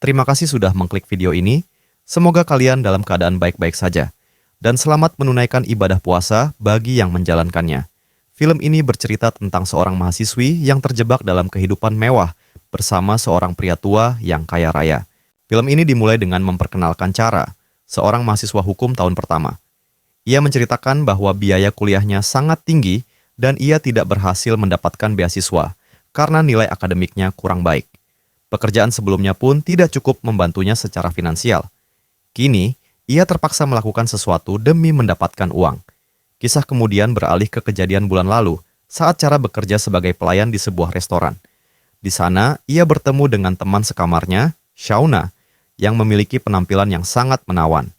Terima kasih sudah mengklik video ini. Semoga kalian dalam keadaan baik-baik saja. Dan selamat menunaikan ibadah puasa bagi yang menjalankannya. Film ini bercerita tentang seorang mahasiswi yang terjebak dalam kehidupan mewah bersama seorang pria tua yang kaya raya. Film ini dimulai dengan memperkenalkan Cara, seorang mahasiswa hukum tahun pertama. Ia menceritakan bahwa biaya kuliahnya sangat tinggi dan ia tidak berhasil mendapatkan beasiswa karena nilai akademiknya kurang baik. Pekerjaan sebelumnya pun tidak cukup membantunya secara finansial. Kini, ia terpaksa melakukan sesuatu demi mendapatkan uang. Kisah kemudian beralih ke kejadian bulan lalu saat Cara bekerja sebagai pelayan di sebuah restoran. Di sana, ia bertemu dengan teman sekamarnya, Shauna, yang memiliki penampilan yang sangat menawan.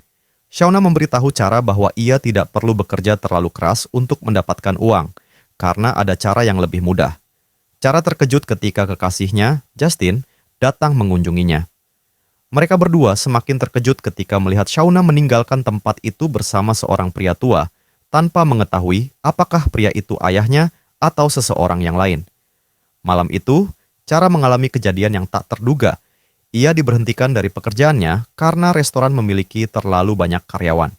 Shauna memberitahu Cara bahwa ia tidak perlu bekerja terlalu keras untuk mendapatkan uang, karena ada cara yang lebih mudah. Cara terkejut ketika kekasihnya, Justin, datang mengunjunginya. Mereka berdua semakin terkejut ketika melihat Shauna meninggalkan tempat itu bersama seorang pria tua, tanpa mengetahui apakah pria itu ayahnya atau seseorang yang lain. Malam itu, Cara mengalami kejadian yang tak terduga. Ia diberhentikan dari pekerjaannya karena restoran memiliki terlalu banyak karyawan.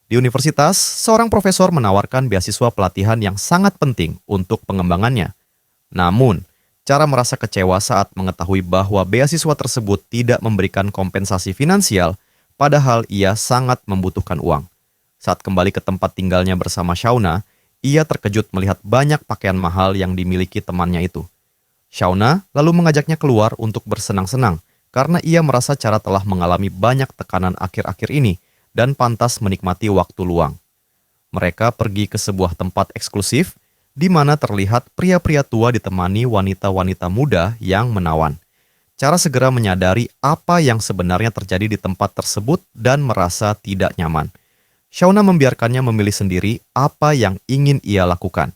Di universitas, seorang profesor menawarkan beasiswa pelatihan yang sangat penting untuk pengembangannya. Namun, Cara merasa kecewa saat mengetahui bahwa beasiswa tersebut tidak memberikan kompensasi finansial, padahal ia sangat membutuhkan uang. Saat kembali ke tempat tinggalnya bersama Shauna, ia terkejut melihat banyak pakaian mahal yang dimiliki temannya itu. Shauna lalu mengajaknya keluar untuk bersenang-senang, karena ia merasa Cara telah mengalami banyak tekanan akhir-akhir ini dan pantas menikmati waktu luang. Mereka pergi ke sebuah tempat eksklusif, di mana terlihat pria-pria tua ditemani wanita-wanita muda yang menawan. Cara segera menyadari apa yang sebenarnya terjadi di tempat tersebut dan merasa tidak nyaman. Shauna membiarkannya memilih sendiri apa yang ingin ia lakukan.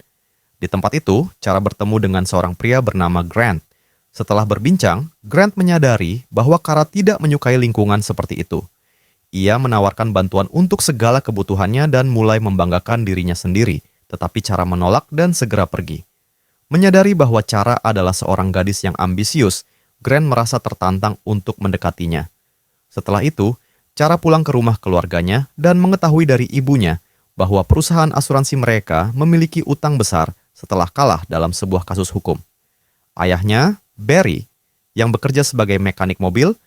Di tempat itu, Cara bertemu dengan seorang pria bernama Grant. Setelah berbincang, Grant menyadari bahwa Cara tidak menyukai lingkungan seperti itu. Ia menawarkan bantuan untuk segala kebutuhannya dan mulai membanggakan dirinya sendiri. Tetapi Cara menolak dan segera pergi. Menyadari bahwa Cara adalah seorang gadis yang ambisius, Grant merasa tertantang untuk mendekatinya. Setelah itu, Cara pulang ke rumah keluarganya dan mengetahui dari ibunya bahwa perusahaan asuransi mereka memiliki utang besar setelah kalah dalam sebuah kasus hukum. Ayahnya, Barry, yang bekerja sebagai mekanik mobil,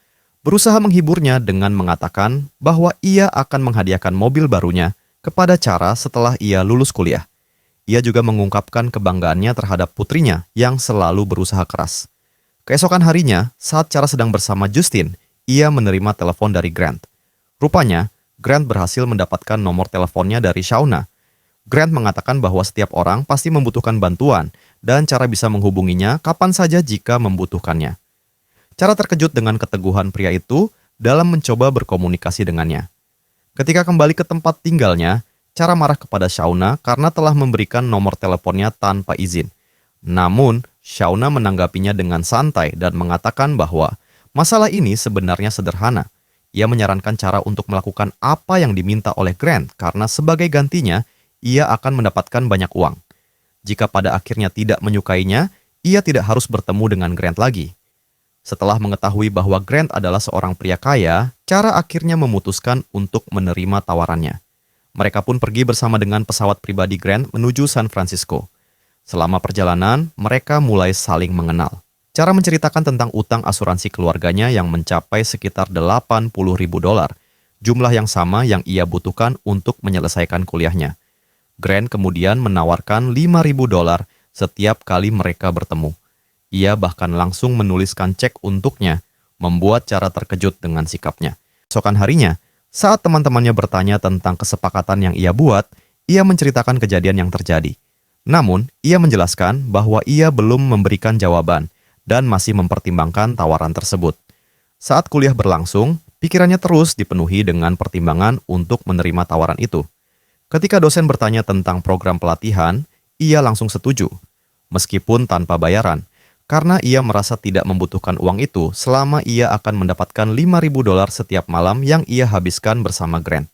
berusaha menghiburnya dengan mengatakan bahwa ia akan menghadiahkan mobil barunya kepada Cara setelah ia lulus kuliah. Ia juga mengungkapkan kebanggaannya terhadap putrinya yang selalu berusaha keras. Keesokan harinya, saat Cara sedang bersama Justin, ia menerima telepon dari Grant. Rupanya, Grant berhasil mendapatkan nomor teleponnya dari Shauna. Grant mengatakan bahwa setiap orang pasti membutuhkan bantuan dan Cara bisa menghubunginya kapan saja jika membutuhkannya. Cara terkejut dengan keteguhan pria itu dalam mencoba berkomunikasi dengannya. Ketika kembali ke tempat tinggalnya, Cara marah kepada Shauna karena telah memberikan nomor teleponnya tanpa izin. Namun, Shauna menanggapinya dengan santai dan mengatakan bahwa masalah ini sebenarnya sederhana. Ia menyarankan Cara untuk melakukan apa yang diminta oleh Grant karena sebagai gantinya, ia akan mendapatkan banyak uang. Jika pada akhirnya tidak menyukainya, ia tidak harus bertemu dengan Grant lagi. Setelah mengetahui bahwa Grant adalah seorang pria kaya, Cara akhirnya memutuskan untuk menerima tawarannya. Mereka pun pergi bersama dengan pesawat pribadi Grant menuju San Francisco. Selama perjalanan, mereka mulai saling mengenal. Cara menceritakan tentang utang asuransi keluarganya yang mencapai sekitar $80.000, jumlah yang sama yang ia butuhkan untuk menyelesaikan kuliahnya. Grant kemudian menawarkan $5.000 setiap kali mereka bertemu. Ia bahkan langsung menuliskan cek untuknya, membuat Cara terkejut dengan sikapnya. Esokan harinya, saat teman-temannya bertanya tentang kesepakatan yang ia buat, ia menceritakan kejadian yang terjadi. Namun, ia menjelaskan bahwa ia belum memberikan jawaban dan masih mempertimbangkan tawaran tersebut. Saat kuliah berlangsung, pikirannya terus dipenuhi dengan pertimbangan untuk menerima tawaran itu. Ketika dosen bertanya tentang program pelatihan, ia langsung setuju, meskipun tanpa bayaran, karena ia merasa tidak membutuhkan uang itu selama ia akan mendapatkan $5.000 setiap malam yang ia habiskan bersama Grant.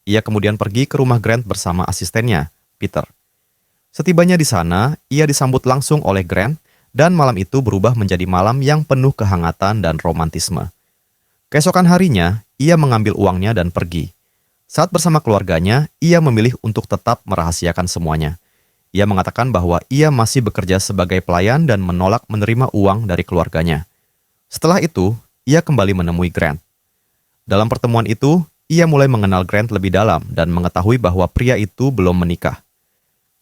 Ia kemudian pergi ke rumah Grant bersama asistennya, Peter. Setibanya di sana, ia disambut langsung oleh Grant, dan malam itu berubah menjadi malam yang penuh kehangatan dan romantisme. Keesokan harinya, ia mengambil uangnya dan pergi. Saat bersama keluarganya, ia memilih untuk tetap merahasiakan semuanya. Ia mengatakan bahwa ia masih bekerja sebagai pelayan dan menolak menerima uang dari keluarganya. Setelah itu, ia kembali menemui Grant. Dalam pertemuan itu, ia mulai mengenal Grant lebih dalam dan mengetahui bahwa pria itu belum menikah.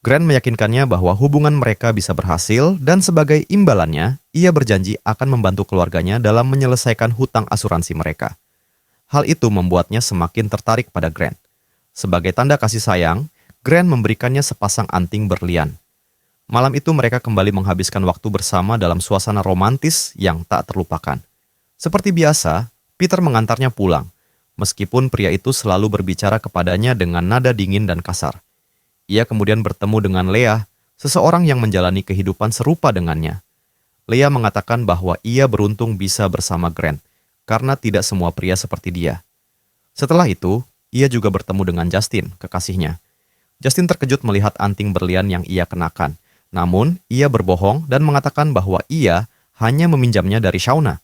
Grant meyakinkannya bahwa hubungan mereka bisa berhasil dan sebagai imbalannya, ia berjanji akan membantu keluarganya dalam menyelesaikan hutang asuransi mereka. Hal itu membuatnya semakin tertarik pada Grant. Sebagai tanda kasih sayang, Grant memberikannya sepasang anting berlian. Malam itu mereka kembali menghabiskan waktu bersama dalam suasana romantis yang tak terlupakan. Seperti biasa, Peter mengantarnya pulang, meskipun pria itu selalu berbicara kepadanya dengan nada dingin dan kasar. Ia kemudian bertemu dengan Leah, seseorang yang menjalani kehidupan serupa dengannya. Leah mengatakan bahwa ia beruntung bisa bersama Grant, karena tidak semua pria seperti dia. Setelah itu, ia juga bertemu dengan Justin, kekasihnya. Justin terkejut melihat anting berlian yang ia kenakan, namun ia berbohong dan mengatakan bahwa ia hanya meminjamnya dari Shauna.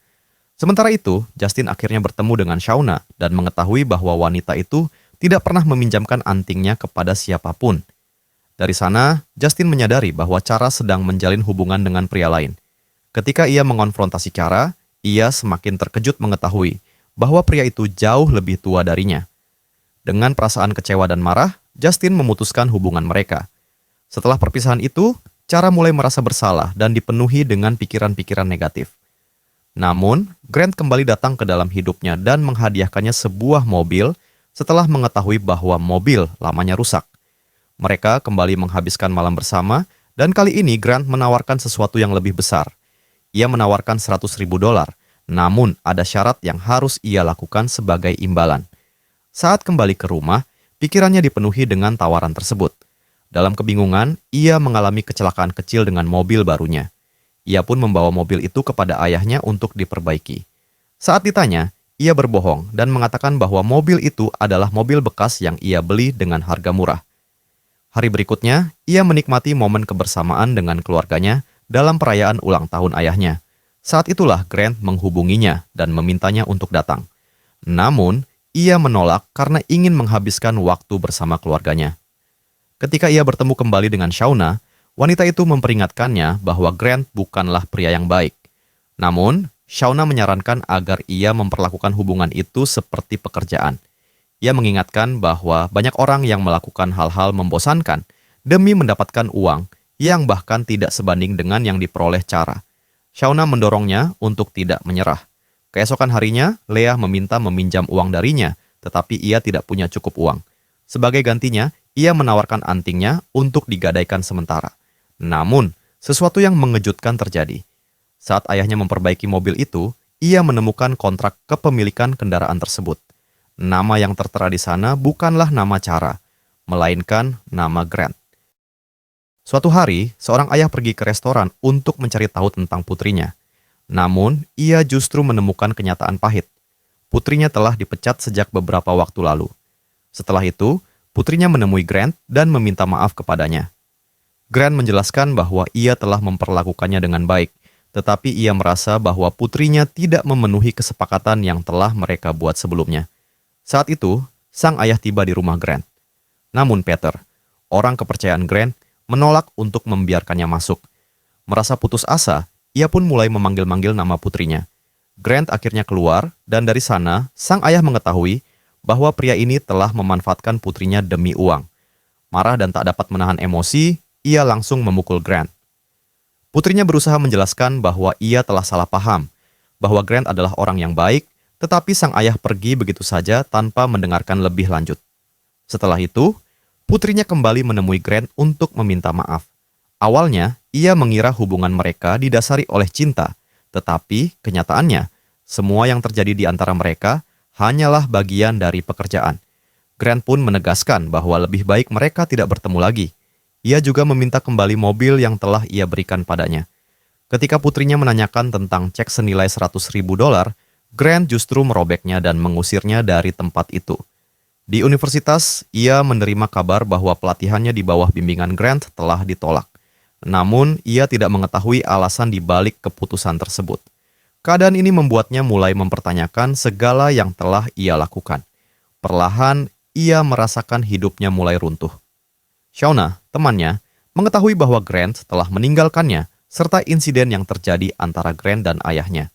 Sementara itu, Justin akhirnya bertemu dengan Shauna dan mengetahui bahwa wanita itu tidak pernah meminjamkan antingnya kepada siapapun. Dari sana, Justin menyadari bahwa Cara sedang menjalin hubungan dengan pria lain. Ketika ia mengonfrontasi Cara, ia semakin terkejut mengetahui bahwa pria itu jauh lebih tua darinya. Dengan perasaan kecewa dan marah, Justin memutuskan hubungan mereka. Setelah perpisahan itu, Cara mulai merasa bersalah dan dipenuhi dengan pikiran-pikiran negatif. Namun, Grant kembali datang ke dalam hidupnya dan menghadiahkannya sebuah mobil setelah mengetahui bahwa mobil lamanya rusak. Mereka kembali menghabiskan malam bersama, dan kali ini Grant menawarkan sesuatu yang lebih besar. Ia menawarkan $100.000, namun ada syarat yang harus ia lakukan sebagai imbalan. Saat kembali ke rumah, pikirannya dipenuhi dengan tawaran tersebut. Dalam kebingungan, ia mengalami kecelakaan kecil dengan mobil barunya. Ia pun membawa mobil itu kepada ayahnya untuk diperbaiki. Saat ditanya, ia berbohong dan mengatakan bahwa mobil itu adalah mobil bekas yang ia beli dengan harga murah. Hari berikutnya, ia menikmati momen kebersamaan dengan keluarganya dalam perayaan ulang tahun ayahnya. Saat itulah Grant menghubunginya dan memintanya untuk datang. Namun, ia menolak karena ingin menghabiskan waktu bersama keluarganya. Ketika ia bertemu kembali dengan Shauna, wanita itu memperingatkannya bahwa Grant bukanlah pria yang baik. Namun, Shauna menyarankan agar ia memperlakukan hubungan itu seperti pekerjaan. Ia mengingatkan bahwa banyak orang yang melakukan hal-hal membosankan demi mendapatkan uang yang bahkan tidak sebanding dengan yang diperoleh Cara. Shauna mendorongnya untuk tidak menyerah. Keesokan harinya, Leah meminta meminjam uang darinya, tetapi ia tidak punya cukup uang. Sebagai gantinya, ia menawarkan antingnya untuk digadaikan sementara. Namun, sesuatu yang mengejutkan terjadi. Saat ayahnya memperbaiki mobil itu, ia menemukan kontrak kepemilikan kendaraan tersebut. Nama yang tertera di sana bukanlah nama Cara, melainkan nama Grant. Suatu hari, seorang ayah pergi ke restoran untuk mencari tahu tentang putrinya. Namun, ia justru menemukan kenyataan pahit. Putrinya telah dipecat sejak beberapa waktu lalu. Setelah itu, putrinya menemui Grant dan meminta maaf kepadanya. Grant menjelaskan bahwa ia telah memperlakukannya dengan baik, tetapi ia merasa bahwa putrinya tidak memenuhi kesepakatan yang telah mereka buat sebelumnya. Saat itu, sang ayah tiba di rumah Grant. Namun Peter, orang kepercayaan Grant, menolak untuk membiarkannya masuk. Merasa putus asa, ia pun mulai memanggil-manggil nama putrinya. Grant akhirnya keluar, dan dari sana, sang ayah mengetahui bahwa pria ini telah memanfaatkan putrinya demi uang. Marah dan tak dapat menahan emosi, ia langsung memukul Grant. Putrinya berusaha menjelaskan bahwa ia telah salah paham, bahwa Grant adalah orang yang baik, tetapi sang ayah pergi begitu saja tanpa mendengarkan lebih lanjut. Setelah itu, putrinya kembali menemui Grant untuk meminta maaf. Awalnya, ia mengira hubungan mereka didasari oleh cinta, tetapi kenyataannya, semua yang terjadi di antara mereka hanyalah bagian dari pekerjaan. Grant pun menegaskan bahwa lebih baik mereka tidak bertemu lagi. Ia juga meminta kembali mobil yang telah ia berikan padanya. Ketika putrinya menanyakan tentang cek senilai $100.000, Grant justru merobeknya dan mengusirnya dari tempat itu. Di universitas, ia menerima kabar bahwa pelatihannya di bawah bimbingan Grant telah ditolak. Namun, ia tidak mengetahui alasan di balik keputusan tersebut. Keadaan ini membuatnya mulai mempertanyakan segala yang telah ia lakukan. Perlahan, ia merasakan hidupnya mulai runtuh. Shauna, temannya, mengetahui bahwa Grant telah meninggalkannya, serta insiden yang terjadi antara Grant dan ayahnya.